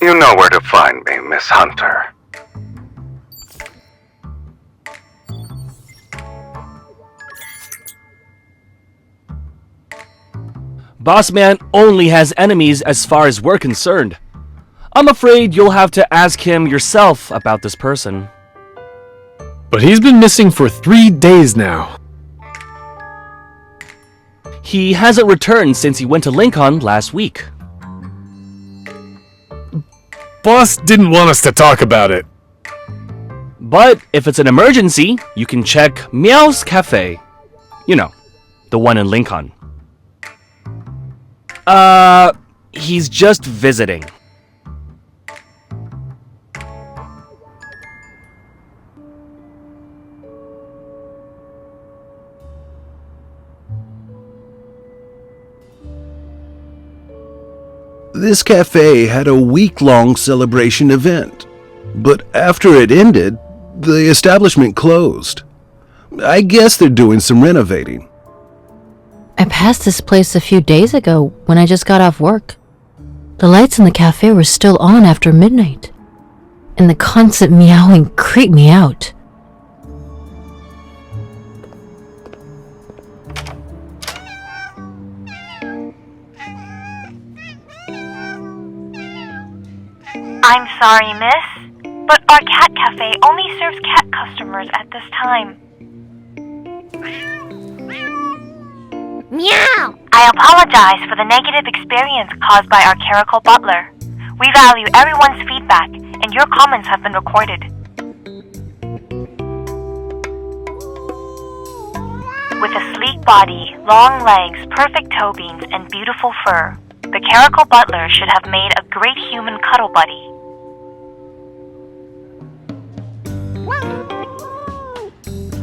You know where to find me, Miss Hunter. Boss man only has enemies as far as we're concerned. I'm afraid you'll have to ask him yourself about this person. But he's been missing for 3 days now. He hasn't returned since he went to Lincoln last week. Boss didn't want us to talk about it. But if it's an emergency, you can check Meow's Cafe. You know, the one in Lincoln. He's just visiting. This cafe had a week-long celebration event, but after it ended, the establishment closed. I guess they're doing some renovating. I passed this place a few days ago when I just got off work. The lights in the cafe were still on after midnight, and the constant meowing creeped me out. I'm sorry, miss, but our cat cafe only serves cat customers at this time. Meow! I apologize for the negative experience caused by our clerical butler. We value everyone's feedback, and your comments have been recorded. With a sleek body, long legs, perfect toe beans, and beautiful fur, the clerical butler should have made a great human cuddle buddy.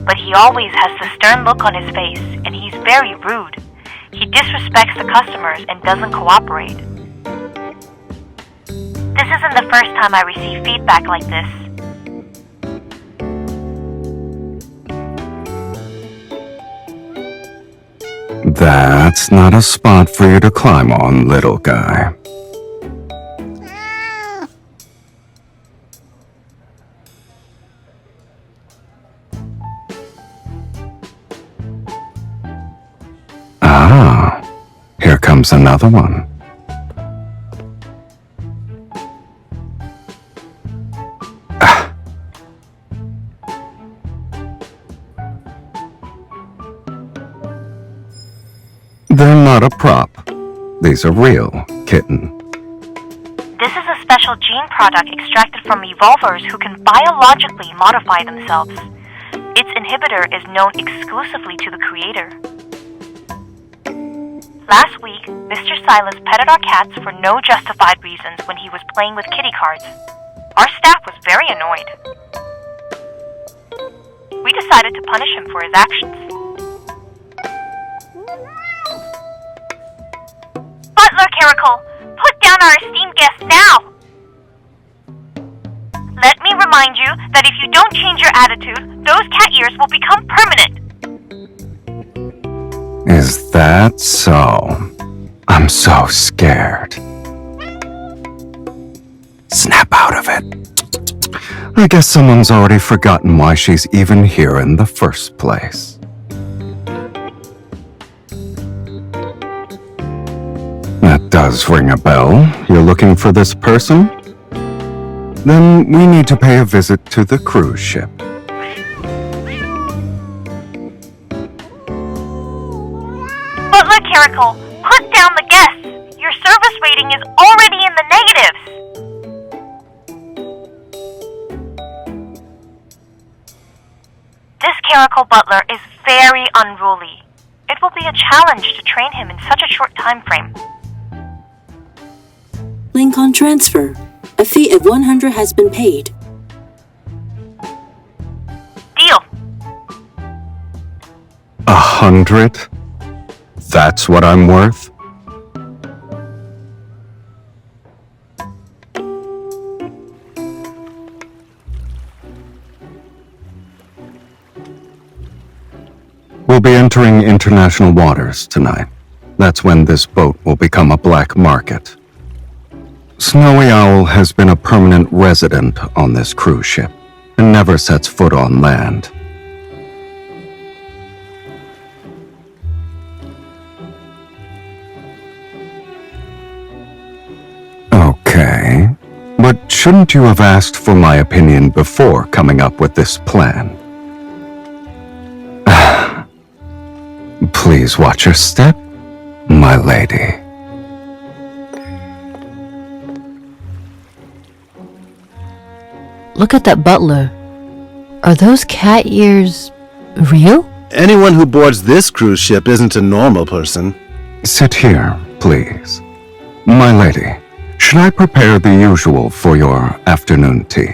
But he always has the stern look on his face, and he's very rude. He disrespects the customers and doesn't cooperate. This isn't the first time I receive feedback like this. That's not a spot for you to climb on, little guy. Ah, here comes another one. Ah. They're not a prop. These are real, kitten. This is a special gene product extracted from evolvers who can biologically modify themselves. Its inhibitor is known exclusively to the creator. Last week, Mr. Silas petted our cats for no justified reasons when he was playing with kitty cards. Our staff was very annoyed. We decided to punish him for his actions. Butler Caracal, put down our esteemed guest now! Let me remind you that if you don't change your attitude, those cat ears will become permanent. Is that so? I'm so scared. Snap out of it. I guess someone's already forgotten why she's even here in the first place. That does ring a bell. You're looking for this person? Then we need to pay a visit to the cruise ship. Butler Caracal, put down the guests. Your service rating is already in the negatives. This Caracal butler is very unruly. It will be a challenge to train him in such a short time frame. Lincoln transfer. A fee of 100 has been paid. Deal. 100? That's what I'm worth? We'll be entering international waters tonight. That's when this boat will become a black market. Snowy Owl has been a permanent resident on this cruise ship and never sets foot on land. Okay, but shouldn't you have asked for my opinion before coming up with this plan? Please watch your step, my lady. Look at that butler. Are those cat ears real? Anyone who boards this cruise ship isn't a normal person. Sit here, please. My lady, should I prepare the usual for your afternoon tea?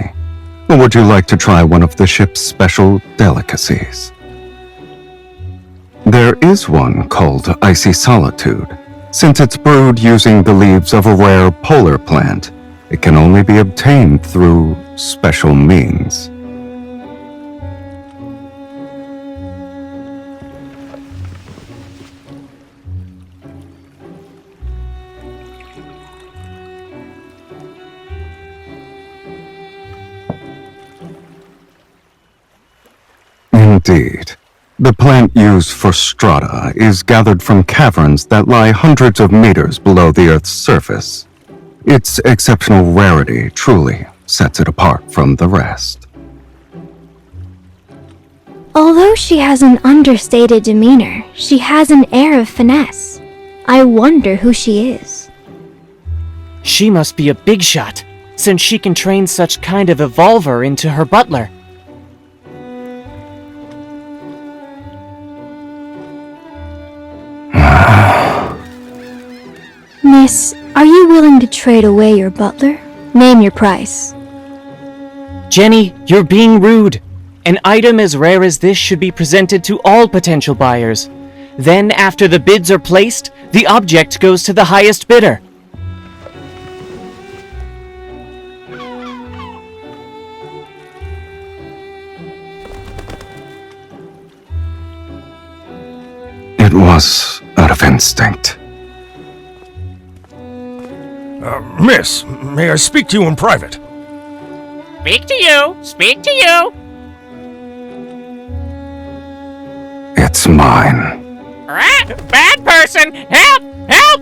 Or would you like to try one of the ship's special delicacies? There is one called Icy Solitude. Since it's brewed using the leaves of a rare polar plant, it can only be obtained through special means. Indeed. The plant used for strata is gathered from caverns that lie hundreds of meters below the Earth's surface. Its exceptional rarity truly sets it apart from the rest. Although she has an understated demeanor, she has an air of finesse. I wonder who she is. She must be a big shot, since she can train such kind of evolver into her butler. Miss, are you willing to trade away your butler? Name your price. Jenny, you're being rude. An item as rare as this should be presented to all potential buyers. Then, after the bids are placed, the object goes to the highest bidder. It was out of instinct. Miss, may I speak to you in private? Speak to you! Speak to you! It's mine. Bad person! Help! Help!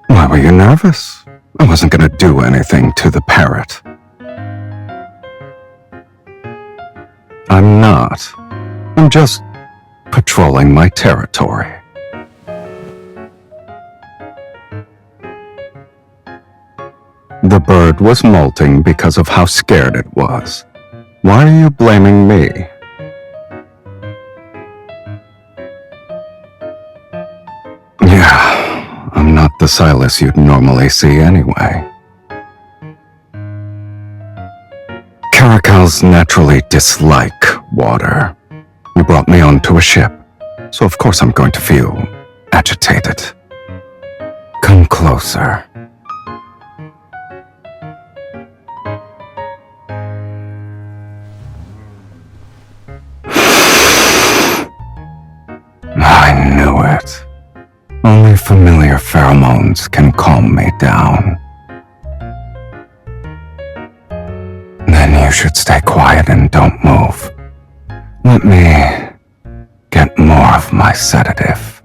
Why were you nervous? I wasn't gonna do anything to the parrot. I'm not. I'm just patrolling my territory. The bird was molting because of how scared it was. Why are you blaming me? Yeah, I'm not the Silas you'd normally see anyway. Caracals naturally dislike water. You brought me onto a ship, so of course I'm going to feel agitated. Come closer. I knew it. Only familiar pheromones can calm me down. Then you should stay quiet and don't move. Let me get more of my sedative.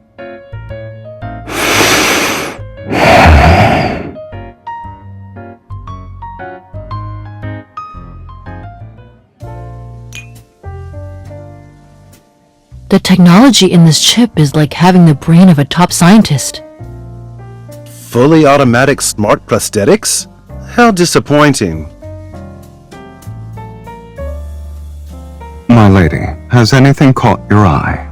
The technology in this chip is like having the brain of a top scientist. Fully automatic smart prosthetics? How disappointing. My lady, has anything caught your eye?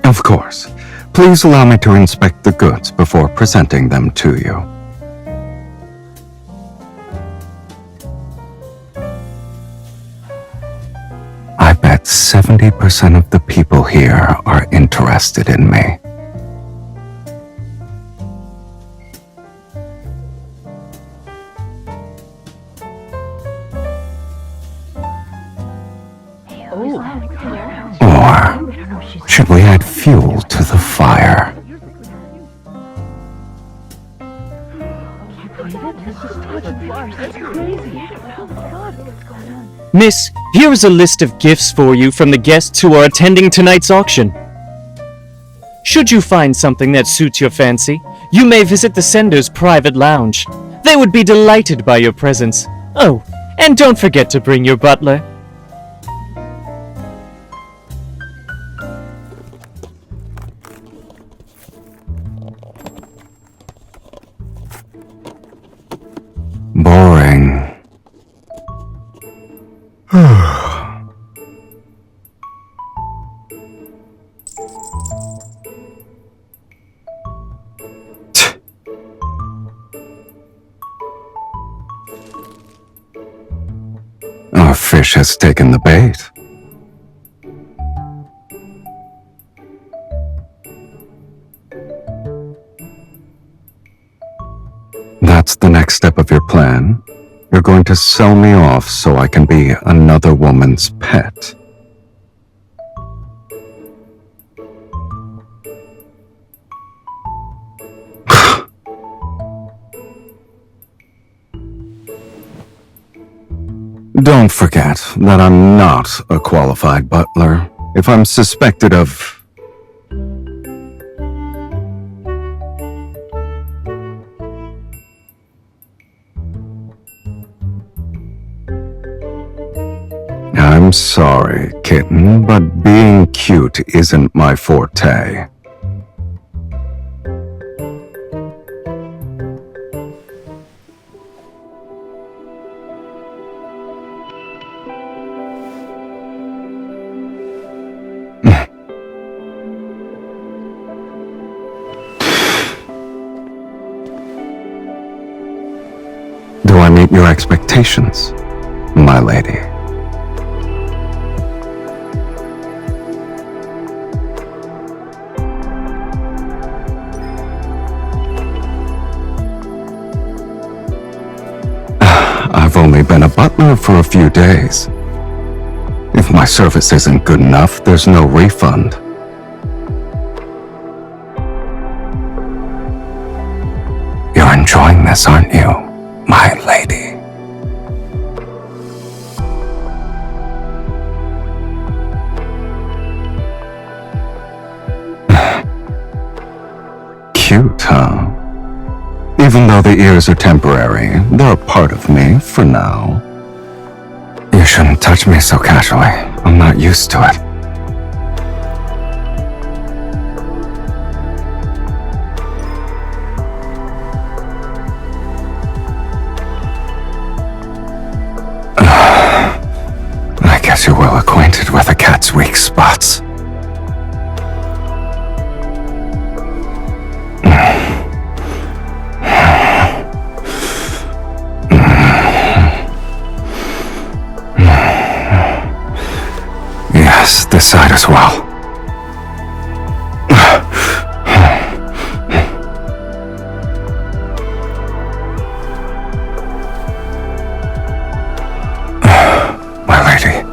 Of course. Please allow me to inspect the goods before presenting them to you. I bet 70% of the people here are interested in me. should we add fuel to the fire? Miss, here is a list of gifts for you from the guests who are attending tonight's auction. Should you find something that suits your fancy, you may visit the sender's private lounge. They would be delighted by your presence. Oh, and don't forget to bring your butler. Boring. Our fish has taken the bait. That's the next step of your plan? You're going to sell me off so I can be another woman's pet. Don't forget that I'm not a qualified butler. If I'm suspected of... I'm sorry, kitten, but being cute isn't my forte. Do I meet your expectations, my lady? I've only been a butler for a few days. If my service isn't good enough, there's no refund. You're enjoying this, aren't you, my lady? Cute, huh? Even though the ears are temporary, they're a part of me for now. You shouldn't touch me so casually. I'm not used to it. I guess you're well acquainted with a cat's weak spots. Yes, this side as well. My lady,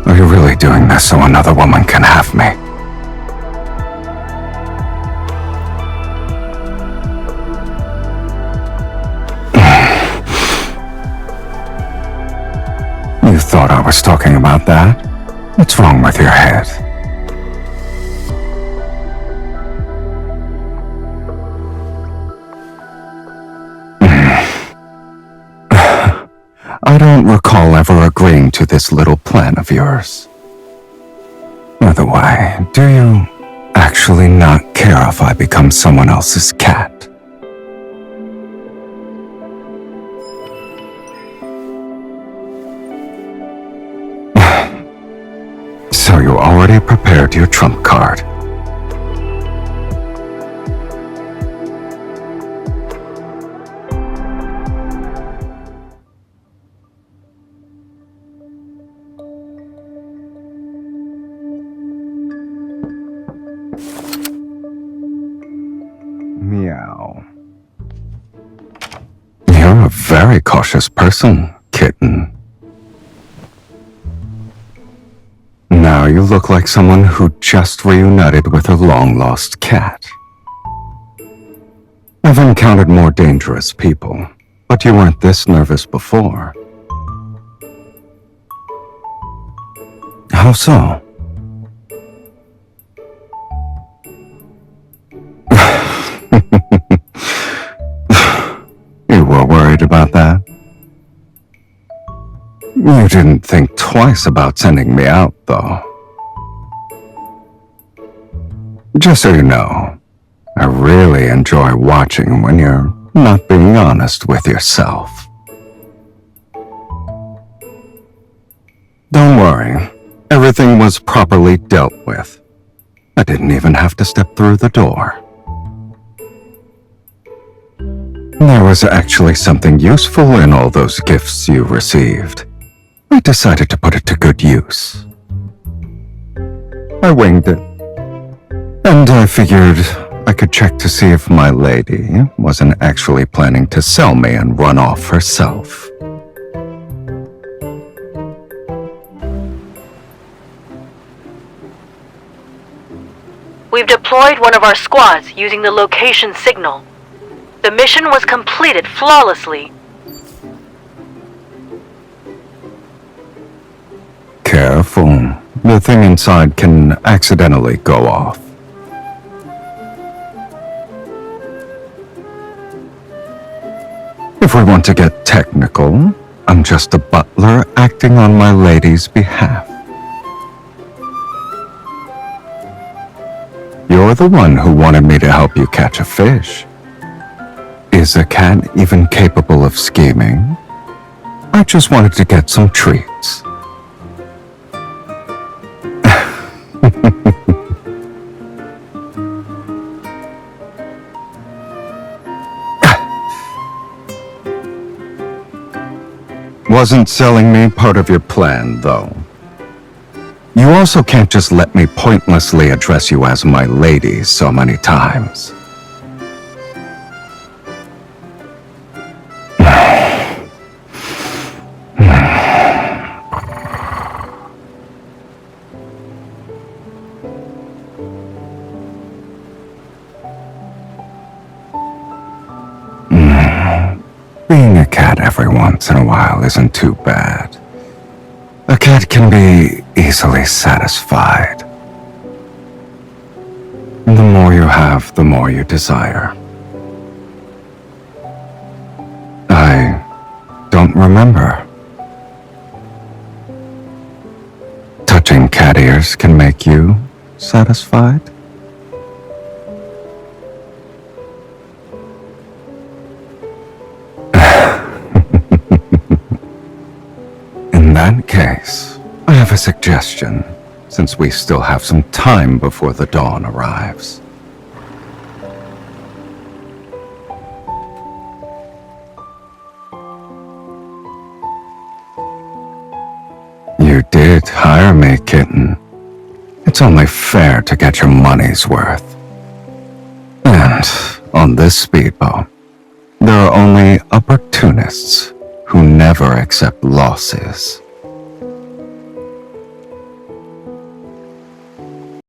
are you really doing this so another woman can have me? You thought I was talking about that? What's wrong with your head? I don't recall ever agreeing to this little plan of yours. By the way, do you actually not care if I become someone else's cat? So you already prepared your trump card. Meow. You're a very cautious person, kitten. Now you look like someone who just reunited with a long-lost cat. I've encountered more dangerous people, but you weren't this nervous before. How so? You were worried about that? You didn't think twice about sending me out, though. Just so you know, I really enjoy watching when you're not being honest with yourself. Don't worry, everything was properly dealt with. I didn't even have to step through the door. There was actually something useful in all those gifts you received. I decided to put it to good use. I winged it. And I figured I could check to see if my lady wasn't actually planning to sell me and run off herself. We've deployed one of our squads using the location signal. The mission was completed flawlessly. Careful. The thing inside can accidentally go off. If we want to get technical, I'm just a butler acting on my lady's behalf. You're the one who wanted me to help you catch a fish. Is a cat even capable of scheming? I just wanted to get some treats. Wasn't selling me part of your plan, though. You also can't just let me pointlessly address you as my lady so many times. Being a cat every once in a while isn't too bad. A cat can be easily satisfied. The more you have, the more you desire. I don't remember. Touching cat ears can make you satisfied? In that case, I have a suggestion, since we still have some time before the dawn arrives. You did hire me, kitten. It's only fair to get your money's worth. And on this speedboat, there are only opportunists who never accept losses.